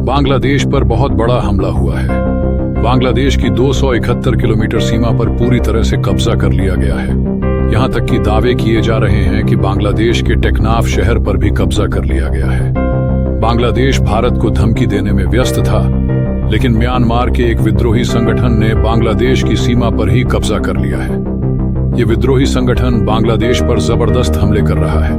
बांग्लादेश पर बहुत बड़ा हमला हुआ है। बांग्लादेश की 271 किलोमीटर सीमा पर पूरी तरह से कब्जा कर लिया गया है। यहाँ तक कि दावे किए जा रहे हैं कि बांग्लादेश के टेकनाफ शहर पर भी कब्जा कर लिया गया है। बांग्लादेश भारत को धमकी देने में व्यस्त था, लेकिन म्यांमार के एक विद्रोही संगठन ने बांग्लादेश की सीमा पर ही कब्जा कर लिया है। ये विद्रोही संगठन बांग्लादेश पर जबरदस्त हमले कर रहा है।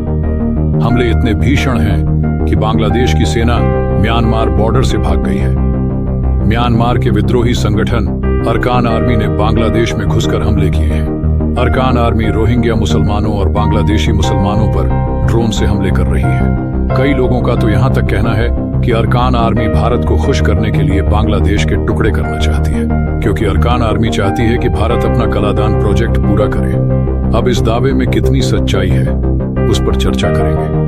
हमले इतने भीषण हैं कि बांग्लादेश की सेना म्यांमार बॉर्डर से भाग गई है। म्यांमार के विद्रोही संगठन अरकान आर्मी ने बांग्लादेश में घुसकर हमले किए हैं। अरकान आर्मी रोहिंग्या मुसलमानों और बांग्लादेशी मुसलमानों पर ड्रोन से हमले कर रही है। कई लोगों का तो यहाँ तक कहना है कि अरकान आर्मी भारत को खुश करने के लिए बांग्लादेश के टुकड़े करना चाहती है, क्योंकि अरकान आर्मी चाहती है कि भारत अपना कलादान प्रोजेक्ट पूरा करे। अब इस दावे में कितनी सच्चाई है, उस पर चर्चा करेंगे,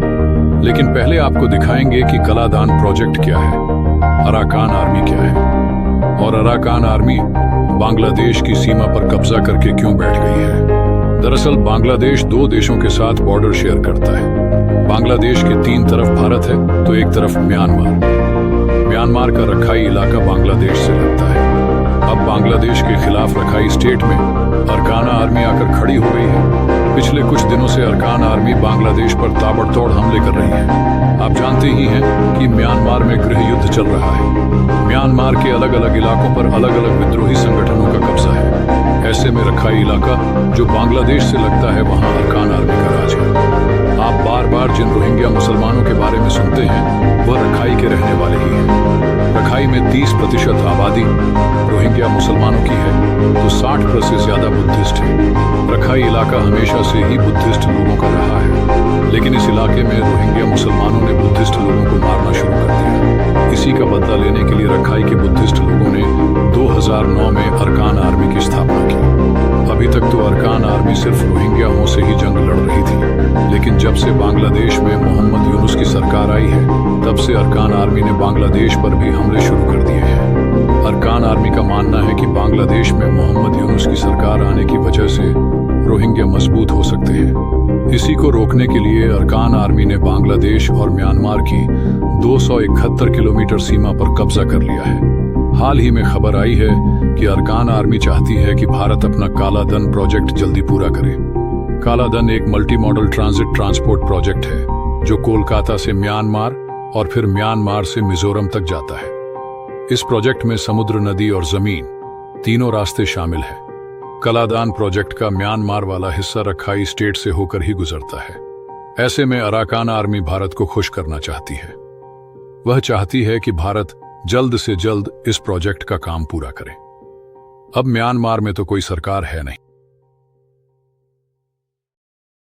लेकिन पहले आपको दिखाएंगे कि कलादान प्रोजेक्ट क्या है, अराकान आर्मी क्या है और अराकान आर्मी बांग्लादेश की सीमा पर कब्जा करके क्यों बैठ गई है। दरअसल बांग्लादेश दो देशों के साथ बॉर्डर शेयर करता है। बांग्लादेश के 3 तरफ भारत है तो एक तरफ म्यांमार। म्यांमार का रखाई इलाका बांग्लादेश से लगता है। अब बांग्लादेश के खिलाफ रखाई स्टेट में अरकान आर्मी आकर खड़ी हो गई है। पिछले कुछ दिनों से अरकान आर्मी बांग्लादेश पर ताबड़तोड़ हमले कर रही है। आप जानते ही हैं कि म्यांमार में गृह युद्ध चल रहा है। म्यांमार के अलग अलग इलाकों पर अलग अलग विद्रोही संगठनों का कब्जा है। ऐसे में रखाई इलाका जो बांग्लादेश से लगता है, वहां अरकान आर्मी का राज है। आप बार बार जिन रोहिंग्या मुसलमानों के बारे में सुनते हैं, वह रखाई के रहने वाले ही हैं। रखाई में 30% आबादी रोहिंग्या मुसलमानों की है, तो 60% से ज्यादा बुद्धिस्ट है। रखाई इलाका हमेशा से ही बुद्धिस्ट लोगों का रहा है, लेकिन इस इलाके में रोहिंग्या मुसलमानों ने बुद्धिस्ट लोगों को मारना शुरू कर दिया। इसी का बदला लेने के लिए रखाई के बुद्धिस्ट लोगों ने 2009 में अरकान आर्मी की स्थापना की। अभी तक तो अरकान आर्मी सिर्फ रोहिंग्याओं से ही जंग लड़ रही थी, लेकिन जब से बांग्लादेश में मोहम्मद यूनुस की सरकार आई है, तब से अरकान आर्मी ने बांग्लादेश पर भी हमले शुरू कर दिए हैं। अरकान आर्मी का मानना है कि बांग्लादेश में मोहम्मद यूनुस की सरकार आने की वजह से रोहिंग्या मजबूत हो सकते हैं। इसी को रोकने के लिए अरकान आर्मी ने बांग्लादेश और म्यांमार की 271 किलोमीटर सीमा पर कब्जा कर लिया है। हाल ही में खबर आई है कि अरकान आर्मी चाहती है कि भारत अपना काला धन प्रोजेक्ट जल्दी पूरा करे। काला धन एक multi modal transit transport project है, जो कोलकाता से म्यांमार और फिर म्यांमार से मिजोरम तक जाता है। इस प्रोजेक्ट में समुद्र, नदी और जमीन तीनों रास्ते शामिल हैं। कलादान प्रोजेक्ट का म्यांमार वाला हिस्सा रखाई स्टेट से होकर ही गुजरता है। ऐसे में अराकान आर्मी भारत को खुश करना चाहती है। वह चाहती है कि भारत जल्द से जल्द इस प्रोजेक्ट का काम पूरा करे। अब म्यांमार में तो कोई सरकार है नहीं।